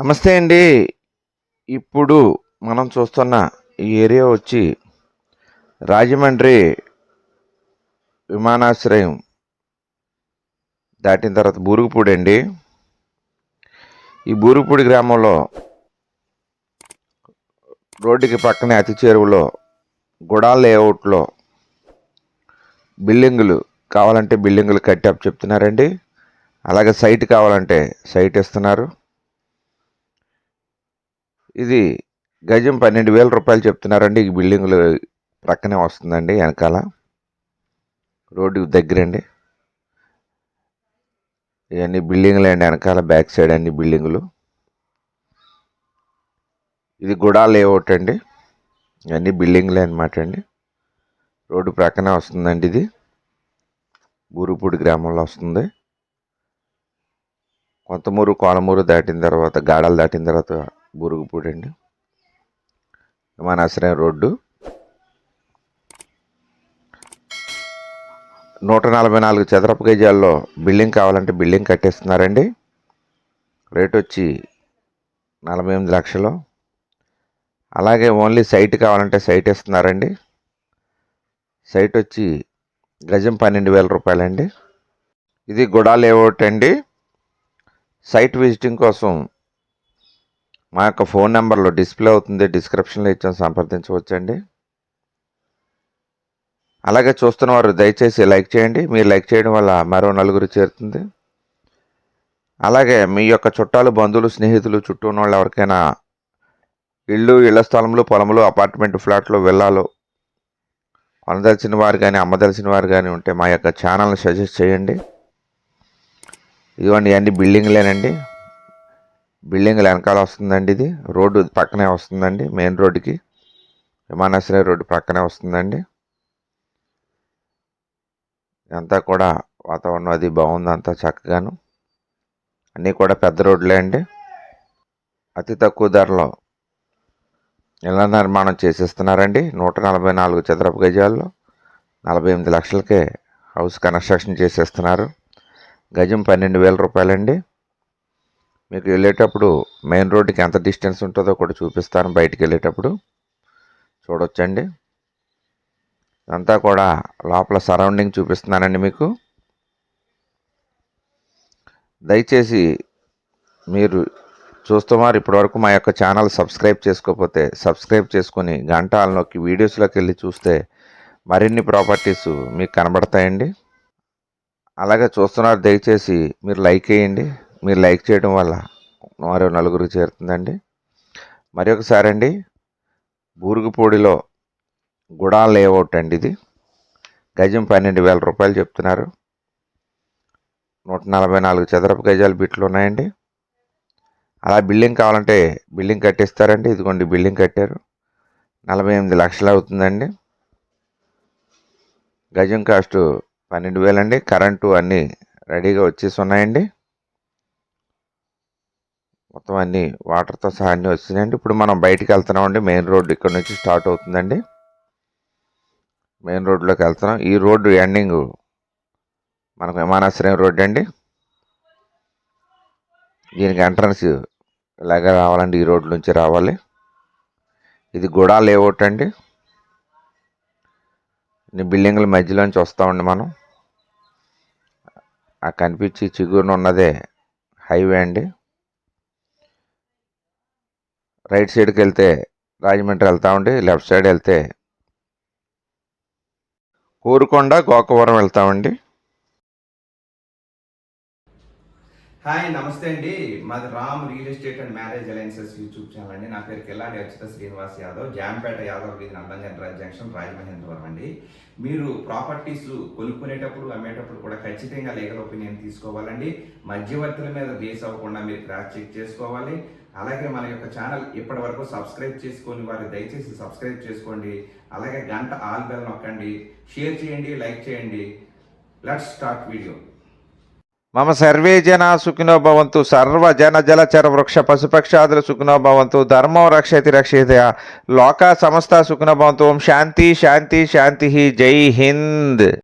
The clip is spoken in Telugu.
నమస్తే అండి. ఇప్పుడు మనం చూస్తున్న ఈ ఏరియా వచ్చి రాజమండ్రి విమానాశ్రయం దాటిన తర్వాత బూరుగుపూడి అండి. ఈ బూరుగుపూడి గ్రామంలో రోడ్డుకి పక్కనే అతి చేరువలో గుడాల లేఅవుట్లో బిల్డింగులు కావాలంటే బిల్డింగులు కట్టి అప్ చెప్తున్నారండి. అలాగే సైట్ కావాలంటే సైట్ ఇస్తున్నారు. ఇది గజం 12,000 రూపాయలు చెప్తున్నారండి. ఈ బిల్డింగులు ప్రక్కనే వస్తుందండి, వెనకాల రోడ్డు దగ్గరండి. ఇవన్నీ బిల్డింగులు అండి, వెనకాల బ్యాక్ సైడ్ అన్ని బిల్డింగులు. ఇది గుడా లేఅవుట్ అండి, ఇవన్నీ బిల్డింగులే అనమాట అండి. రోడ్డు ప్రక్కనే వస్తుందండి. ఇది బూరుగుపూడి గ్రామంలో వస్తుంది. కొంతమూరు కోలమూరు దాటిన తర్వాత, గాడాలు దాటిన తర్వాత బూరుగుపూడి అండి. విమానాశ్రయం రోడ్డు 144 చదరపు గజాల్లో బిల్డింగ్ కావాలంటే బిల్డింగ్ కట్టేస్తున్నారండి. రేట్ వచ్చి 48 లక్షలు. అలాగే ఓన్లీ సైట్ కావాలంటే సైట్ ఇస్తున్నారండి. సైట్ వచ్చి గజం 12,000 రూపాయలండి. ఇది గుడా లేఅవుట్ అండి. సైట్ విజిటింగ్ కోసం మా యొక్క ఫోన్ నెంబర్లో డిస్ప్లే అవుతుంది, డిస్క్రిప్షన్లో ఇచ్చాం, సంప్రదించవచ్చండి. అలాగే చూస్తున్న వారు దయచేసి లైక్ చేయండి. మీరు లైక్ చేయడం వల్ల మరో నలుగురు చేరుతుంది. అలాగే మీ యొక్క చుట్టాలు, బంధువులు, స్నేహితులు, చుట్టూ ఉన్న వాళ్ళు ఎవరికైనా ఇళ్ళు, ఇళ్ల స్థలములు, పొలములు, అపార్ట్మెంట్ ఫ్లాట్లు, విల్లాలు కొనదలిచిన వారు కానీ అమ్మదలిచిన వారు కానీ ఉంటే మా యొక్క ఛానల్ని సజెస్ట్ చేయండి. ఇదిగోండి అన్ని బిల్డింగ్లేనండి. బిల్డింగ్లు వెనకాల వస్తుందండి. ఇది రోడ్డు పక్కనే వస్తుందండి, మెయిన్ రోడ్డుకి విమానాశ్రయ రోడ్డు పక్కనే వస్తుందండి. అంతా కూడా వాతావరణం అది బాగుంది, అంతా చక్కగాను. అన్నీ కూడా పెద్ద రోడ్లే అండి. అతి తక్కువ ధరలో ఇళ్ల నిర్మాణం చేసేస్తున్నారండి. 144 చదరపు గజాల్లో 48 లక్షలకే హౌస్ కన్స్ట్రక్షన్ చేసేస్తున్నారు. గజం 12,000 రూపాయలండి. మీకు వెళ్ళేటప్పుడు మెయిన్ రోడ్డుకి ఎంత డిస్టెన్స్ ఉంటుందో కూడా చూపిస్తాను. బయటికి వెళ్ళేటప్పుడు చూడొచ్చండి. అంతా కూడా లోపల సరౌండింగ్ చూపిస్తున్నానండి మీకు. దయచేసి మీరు చూస్తున్నారు ఇప్పటివరకు మా యొక్క ఛానల్ సబ్స్క్రైబ్ చేసుకోకపోతే సబ్స్క్రైబ్ చేసుకొని గంట నొక్కి వీడియోస్లోకి వెళ్ళి చూస్తే మరిన్ని ప్రాపర్టీస్ మీకు కనబడతాయండి. అలాగే చూస్తున్నారు, దయచేసి మీరు లైక్ చేయండి. మీరు లైక్ చేయడం వల్ల మరో నలుగురికి చేరుతుందండి. మరి ఒకసారి అండి, బూరుగుపూడిలో గుడా లేఅవుట్ అండి. ఇది గజం 12,000 రూపాయలు చెప్తున్నారు. 144 చదరపు గజాలు బిట్లు ఉన్నాయండి. అలా బిల్డింగ్ కావాలంటే బిల్డింగ్ కట్టిస్తారండి. ఇదిగోండి బిల్డింగ్ కట్టారు. 48 లక్షలు అవుతుందండి. గజం కాస్ట్ 12,000 అండి. కరెంటు అన్నీ రెడీగా వచ్చేసి ఉన్నాయండి. మొత్తం అన్నీ వాటర్తో సహా అన్నీ వచ్చినాయండి. ఇప్పుడు మనం బయటికి వెళ్తున్నామండి. మెయిన్ రోడ్డు ఇక్కడ నుంచి స్టార్ట్ అవుతుందండి. మెయిన్ రోడ్లోకి వెళ్తున్నాం. ఈ రోడ్డు ఎండింగ్ మనకు విమానాశ్రయం రోడ్డు అండి. దీనికి ఎంట్రన్స్ ఇలాగే రావాలండి, ఈ రోడ్డు నుంచి రావాలి. ఇది గుడా లేఅవుట్ అండి. ఈ బిల్డింగ్ల మధ్యలోంచి వస్తామండి మనం. ఆ కనిపించి చిగురున ఉన్నదే హైవే అండి. రైట్ సైడ్కి వెళ్తే రాజమండ్రి వెళ్తామండి. లెఫ్ట్ సైడ్ వెళ్తే కోరుకొండ, గోకవరం వెళ్తామండి. హాయ్, నమస్తే అండి. మాది Ram real estate and marriage alliances YouTube channel అండి. నా పేరు కిల్లాడి అచ్యుత శ్రీనివాస్ యాదవ్, జాంపేట యాదవ్ వీధి, నందంగన్ జంక్షన్, రాజమహేంద్రవరం అండి. మీరు ప్రాపర్టీస్ కొనుక్కునేటప్పుడు, అమ్మేటప్పుడు కూడా ఖచ్చితంగా లీగల్ ఒపీనియన్ తీసుకోవాలండి. మధ్యవర్తుల మీద బేస్ అవ్వకుండా మీరు క్రాస్ చెక్ చేసుకోవాలి. అలాగే మన యొక్క ఛానల్ ఇప్పటి వరకు సబ్స్క్రైబ్ చేసుకొని వారు దయచేసి సబ్స్క్రైబ్ చేసుకోండి. అలాగే గంట ఆల్ బెల్ నొక్కండి, షేర్ చేయండి, లైక్ చేయండి. Let's start video. మమ సర్వే జనా సుఖినో భవంతు, సర్వ జన జలచర వృక్ష పశుపక్షాదులు సుఖినో భవంతు, ధర్మో రక్షతి రక్షిత, లోకా సమస్త సుఖినో భవంతు. ఓం శాంతి శాంతి శాంతి. జై హింద్.